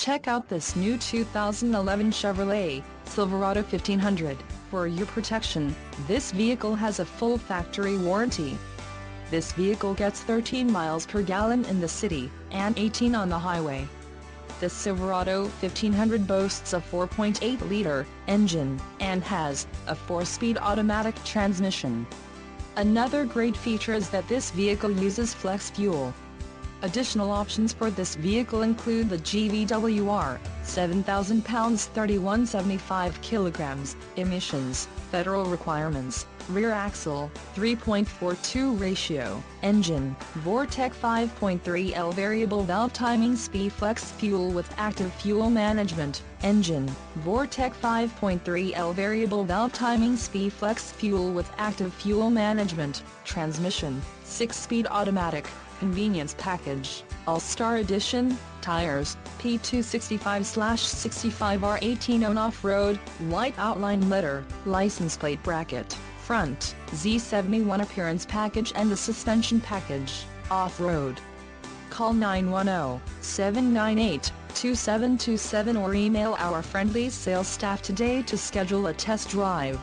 Check out this new 2011 Chevrolet Silverado 1500. For your protection, this vehicle has a full factory warranty. This vehicle gets 13 miles per gallon in the city, and 18 on the highway. The Silverado 1500 boasts a 4.8-liter engine, and has a 4-speed automatic transmission. Another great feature is that this vehicle uses flex fuel. Additional options for this vehicle include the GVWR, 7,000 pounds 3175 kilograms, emissions, federal requirements, rear axle, 3.42 ratio, engine, Vortec 5.3L variable valve timing speed flex fuel with active fuel management, engine, Vortec 5.3L variable valve timing speed flex fuel with active fuel management, transmission, 6-speed automatic, convenience package, All-Star Edition, tires, P265/65R18 on off-road, white outline letter, license plate bracket, front, Z71 appearance package and the suspension package, off-road. Call 910-798-2727 or email our friendly sales staff today to schedule a test drive.